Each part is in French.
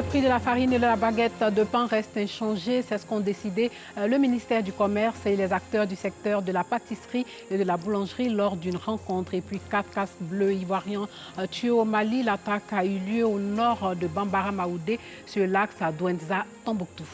prix de la farine et de la baguette de pain restent inchangés. C'est ce qu'ont décidé le ministère du Commerce et les acteurs du secteur de la pâtisserie et de la boulangerie lors d'une rencontre. Et puis 4 casques bleus ivoiriens tués au Mali. L'attaque a eu lieu au nord de Bambara Maoudé sur l'axe à Douenza, Tombouctou.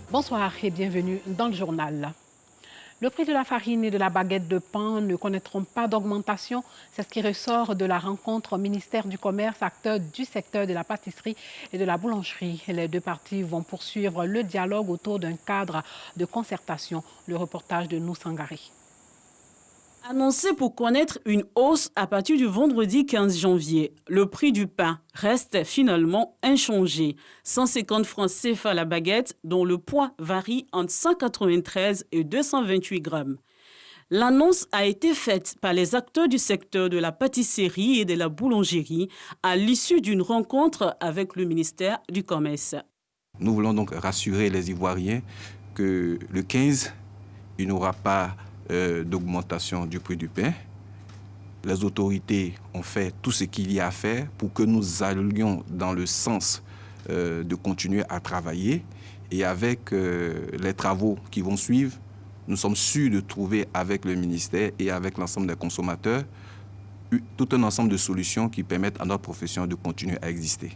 Bonsoir et bienvenue dans le journal. Le prix de la farine et de la baguette de pain ne connaîtront pas d'augmentation. C'est ce qui ressort de la rencontre ministère du Commerce, acteurs du secteur de la pâtisserie et de la boulangerie. Les deux parties vont poursuivre le dialogue autour d'un cadre de concertation. Le reportage de Noussangari. Annoncé pour connaître une hausse à partir du vendredi 15 janvier, le prix du pain reste finalement inchangé. 150 francs CFA la baguette, dont le poids varie entre 193 et 228 grammes. L'annonce a été faite par les acteurs du secteur de la pâtisserie et de la boulangerie à l'issue d'une rencontre avec le ministère du Commerce. Nous voulons donc rassurer les Ivoiriens que le 15, il n'y aura pas d'augmentation du prix du pain. Les autorités ont fait tout ce qu'il y a à faire pour que nous allions dans le sens de continuer à travailler. Et avec les travaux qui vont suivre, nous sommes sûrs de trouver avec le ministère et avec l'ensemble des consommateurs tout un ensemble de solutions qui permettent à notre profession de continuer à exister.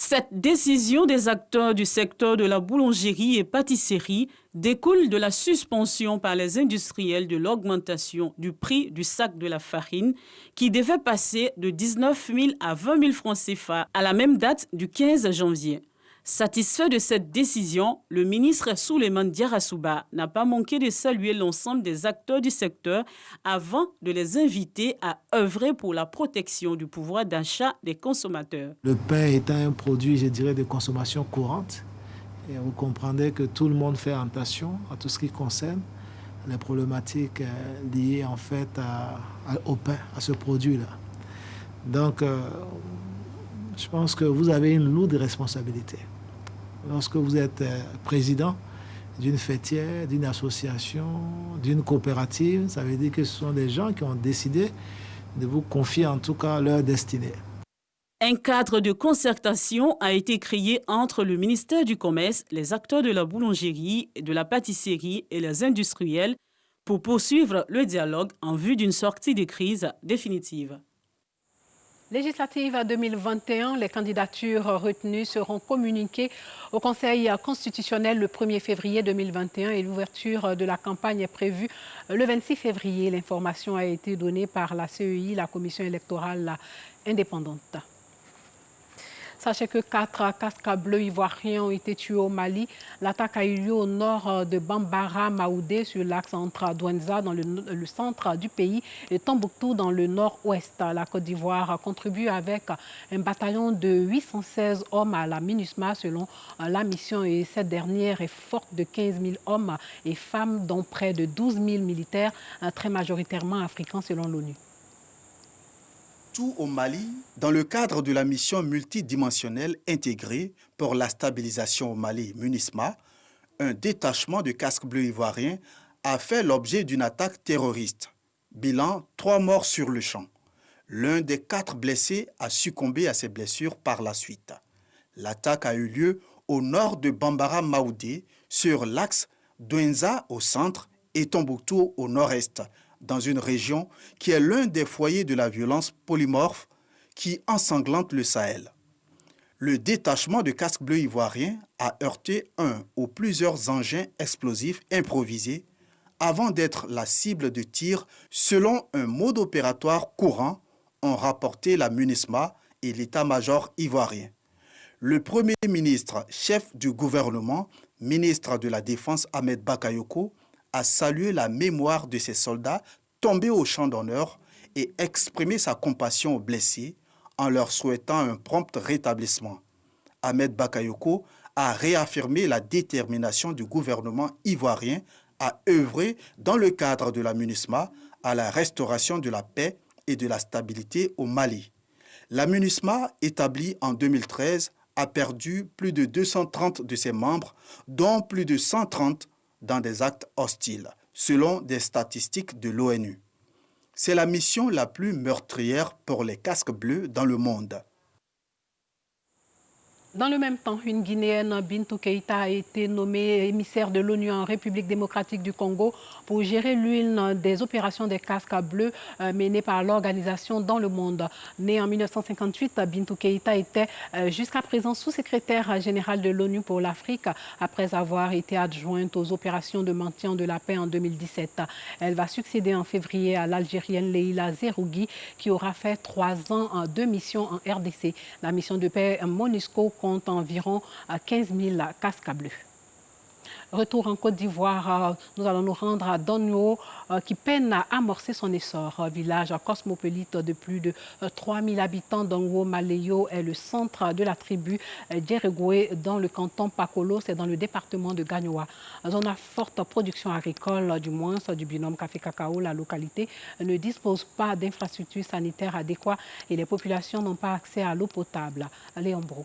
Cette décision des acteurs du secteur de la boulangerie et pâtisserie découle de la suspension par les industriels de l'augmentation du prix du sac de la farine qui devait passer de 19 000 à 20 000 francs CFA à la même date du 15 janvier. Satisfait de cette décision, le ministre Souleymane Diarra n'a pas manqué de saluer l'ensemble des acteurs du secteur avant de les inviter à œuvrer pour la protection du pouvoir d'achat des consommateurs. Le pain est un produit, je dirais, de consommation courante. Et vous comprendrez que tout le monde fait attention à tout ce qui concerne les problématiques liées en fait au pain, à ce produit-là. Donc, je pense que vous avez une lourde responsabilité. Lorsque vous êtes président d'une fêtière, d'une association, d'une coopérative, ça veut dire que ce sont des gens qui ont décidé de vous confier en tout cas leur destinée. Un cadre de concertation a été créé entre le ministère du Commerce, les acteurs de la boulangerie, de la pâtisserie et les industriels pour poursuivre le dialogue en vue d'une sortie de crise définitive. Législative 2021, les candidatures retenues seront communiquées au Conseil constitutionnel le 1er février 2021 et l'ouverture de la campagne est prévue le 26 février. L'information a été donnée par la CEI, la Commission électorale indépendante. Sachez que 4 casques bleus ivoiriens ont été tués au Mali. L'attaque a eu lieu au nord de Bambara Maoudé sur l'axe entre Douenza dans le centre du pays et Tombouctou dans le nord-ouest. La Côte d'Ivoire contribue avec un bataillon de 816 hommes à la MINUSMA selon la mission et cette dernière est forte de 15 000 hommes et femmes dont près de 12 000 militaires, très majoritairement africains selon l'ONU. Au Mali, dans le cadre de la mission multidimensionnelle intégrée pour la stabilisation au Mali, MINUSMA, un détachement de casques bleus ivoiriens a fait l'objet d'une attaque terroriste. Bilan, 3 morts sur le champ. L'un des 4 blessés a succombé à ses blessures par la suite. L'attaque a eu lieu au nord de Bambara Maoudé, sur l'axe Douenza au centre et Tombouctou au nord-est, dans une région qui est l'un des foyers de la violence polymorphe qui ensanglante le Sahel. Le détachement de casques bleus ivoiriens a heurté un ou plusieurs engins explosifs improvisés avant d'être la cible de tir selon un mode opératoire courant, ont rapporté la MINUSMA et l'état-major ivoirien. Le Premier ministre, chef du gouvernement, ministre de la Défense Ahmed Bakayoko, a salué la mémoire de ces soldats tombés au champ d'honneur et exprimé sa compassion aux blessés en leur souhaitant un prompt rétablissement. Ahmed Bakayoko a réaffirmé la détermination du gouvernement ivoirien à œuvrer dans le cadre de la MINUSMA à la restauration de la paix et de la stabilité au Mali. La MINUSMA, établie en 2013, a perdu plus de 230 de ses membres, dont plus de 130 dans des actes hostiles, selon des statistiques de l'ONU. C'est la mission la plus meurtrière pour les casques bleus dans le monde. Dans le même temps, une Guinéenne, Bintou Keïta, a été nommée émissaire de l'ONU en République démocratique du Congo pour gérer l'une des opérations des casques bleus menées par l'organisation dans le monde. Née en 1958, Bintou Keïta était jusqu'à présent sous-secrétaire général de l'ONU pour l'Afrique après avoir été adjointe aux opérations de maintien de la paix en 2017. Elle va succéder en février à l'Algérienne Leïla Zerougui qui aura fait 3 ans de mission en RDC. La mission de paix MONUSCO compte environ 15 000 casques bleus. Retour en Côte d'Ivoire, nous allons nous rendre à Donyo qui peine à amorcer son essor. Village cosmopolite de plus de 3 000 habitants, Donyo Maleyo est le centre de la tribu Djeregoué dans le canton Pakolo, c'est dans le département de Gagnoa. Zone à forte production agricole, du moins du binôme café-cacao, la localité ne dispose pas d'infrastructures sanitaires adéquates et les populations n'ont pas accès à l'eau potable. Léon Bro.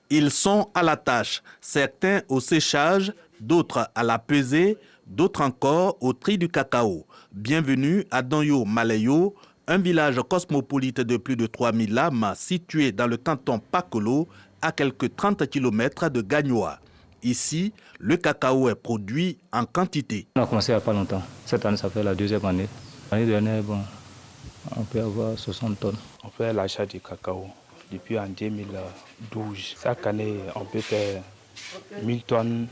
Ils sont à la tâche, certains au séchage, d'autres à la pesée, d'autres encore au tri du cacao. Bienvenue à Donyo Maleyo, un village cosmopolite de plus de 3000 âmes situé dans le canton Pakolo, à quelques 30 km de Gagnoa. Ici, le cacao est produit en quantité. On a commencé il n'y a pas longtemps. Cette année, ça fait la 2e année. L'année dernière, on peut avoir 60 tonnes. On fait l'achat du cacao depuis en 2012. Chaque année, on peut faire 1000 tonnes,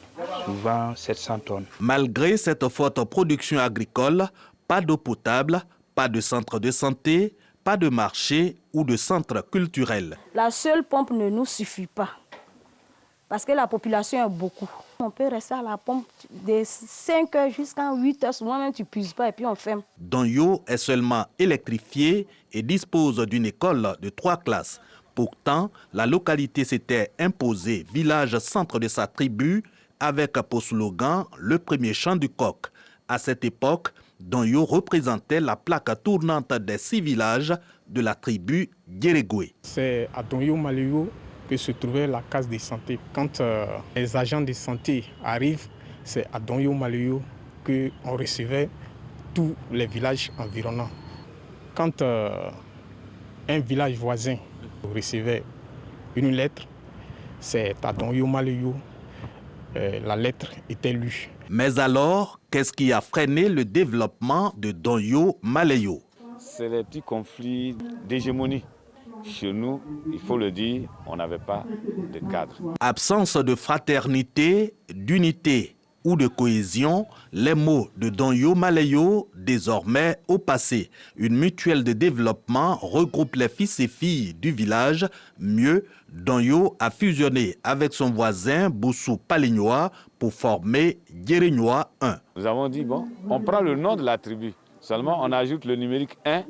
souvent 700 tonnes. Malgré cette forte production agricole, pas d'eau potable, pas de centre de santé, pas de marché ou de centre culturel. La seule pompe ne nous suffit pas parce que la population est beaucoup. On peut rester à la pompe de 5 heures jusqu'à 8 heures. Souvent même tu puises pas et puis on ferme. Donyo est seulement électrifié et dispose d'une école de 3 classes. Pourtant, la localité s'était imposée village centre de sa tribu avec pour slogan le premier chant du coq. À cette époque, Donyo représentait la plaque tournante des 6 villages de la tribu Djeregoué. C'est à Donyo Maleyo que se trouvait la case de santé. Quand les agents de santé arrivent, c'est à Donyo Maleyo qu'on recevait tous les villages environnants. Quand un village voisin recevait une lettre, c'est à Donyo Maleyo, la lettre était lue. Mais alors, qu'est-ce qui a freiné le développement de Donyo Maleyo? C'est les petits conflits d'hégémonie. Chez nous, il faut le dire, on n'avait pas de cadre. Absence de fraternité, d'unité ou de cohésion, les mots de Donyo Maleyo, désormais au passé. Une mutuelle de développement regroupe les fils et filles du village. Mieux, Donyo a fusionné avec son voisin Boussou Palignoa pour former Djeregnoa 1. Nous avons dit, bon, on prend le nom de la tribu. Seulement, on ajoute le numérique 1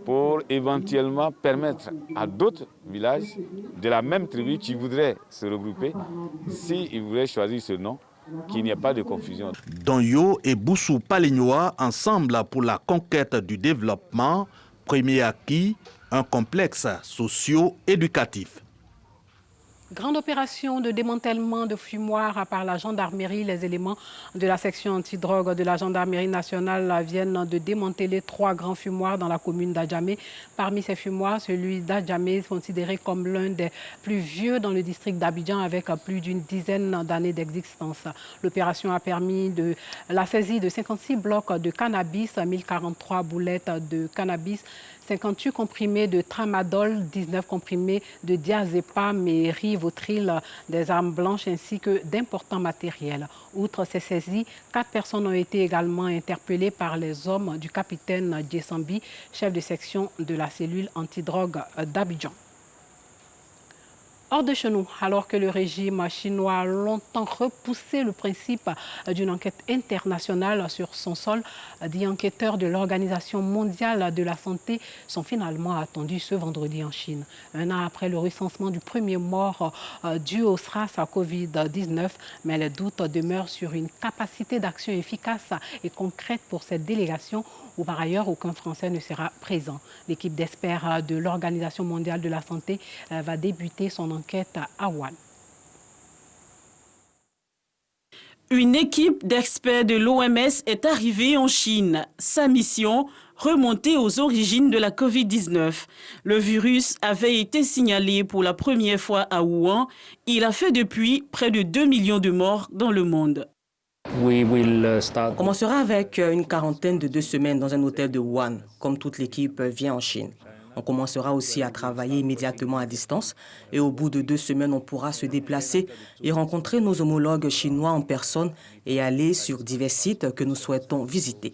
pour éventuellement permettre à d'autres villages de la même tribu qui voudraient se regrouper, s'ils voulaient choisir ce nom, qu'il n'y ait pas de confusion. Donyo et Boussou Palignoa ensemble pour la conquête du développement. Premier acquis, un complexe socio-éducatif. Grande opération de démantèlement de fumoirs par la gendarmerie. Les éléments de la section antidrogue de la gendarmerie nationale viennent de démanteler 3 grands fumoirs dans la commune d'Adjamé. Parmi ces fumoirs, celui d'Adjamé est considéré comme l'un des plus vieux dans le district d'Abidjan avec plus d'une dizaine d'années d'existence. L'opération a permis la saisie de 56 blocs de cannabis, 1043 boulettes de cannabis, 58 comprimés de tramadol, 19 comprimés de diazépam et rivotril, des armes blanches ainsi que d'importants matériels. Outre ces saisies, 4 personnes ont été également interpellées par les hommes du capitaine Djessambi, chef de section de la cellule antidrogue d'Abidjan. Hors de chez nous, alors que le régime chinois a longtemps repoussé le principe d'une enquête internationale sur son sol, des enquêteurs de l'Organisation mondiale de la santé sont finalement attendus ce vendredi en Chine. 1 an après le recensement du premier mort dû au SRAS à Covid-19, mais les doutes demeurent sur une capacité d'action efficace et concrète pour cette délégation où par ailleurs aucun Français ne sera présent. L'équipe d'experts de l'Organisation mondiale de la santé va débuter son enquête à Wuhan. Une équipe d'experts de l'OMS est arrivée en Chine. Sa mission, remonter aux origines de la Covid-19. Le virus avait été signalé pour la première fois à Wuhan. Il a fait depuis près de 2 millions de morts dans le monde. On commencera avec une quarantaine de 2 semaines dans un hôtel de Wuhan, comme toute l'équipe vient en Chine. On commencera aussi à travailler immédiatement à distance et au bout de 2 semaines, on pourra se déplacer et rencontrer nos homologues chinois en personne et aller sur divers sites que nous souhaitons visiter.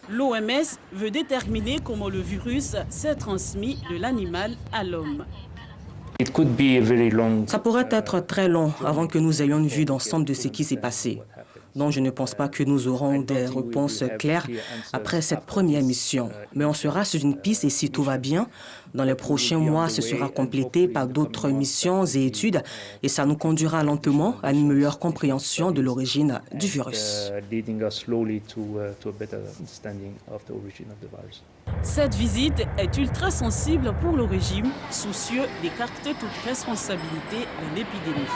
L'OMS veut déterminer comment le virus s'est transmis de l'animal à l'homme. Ça pourrait être très long avant que nous ayons une vue d'ensemble de ce qui s'est passé. Donc je ne pense pas que nous aurons des réponses claires après cette première mission. Mais on sera sur une piste et si tout va bien, dans les prochains mois, ce sera complété par d'autres missions et études et ça nous conduira lentement à une meilleure compréhension de l'origine du virus. Cette visite est ultra sensible pour le régime, soucieux d'écarter toute responsabilité de l'épidémie.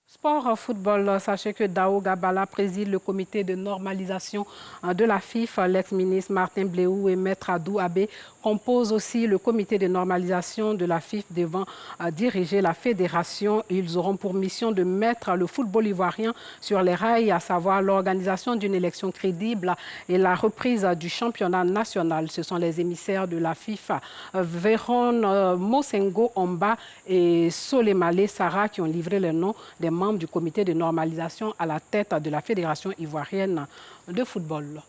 Sport football, sachez que Dao Gabala préside le comité de normalisation de la FIFA. L'ex-ministre Martin Bléou et Maître Adou Abbé composent aussi le comité de normalisation de la FIFA devant diriger la fédération. Ils auront pour mission de mettre le football ivoirien sur les rails, à savoir l'organisation d'une élection crédible et la reprise du championnat national. Ce sont les émissaires de la FIFA, Véron Mosengo Omba et Solemale Sarah, qui ont livré le nom des membres du comité de normalisation à la tête de la Fédération ivoirienne de football.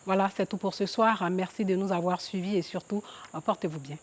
Voilà, c'est tout pour ce soir. Merci de nous avoir suivis et surtout, portez-vous bien.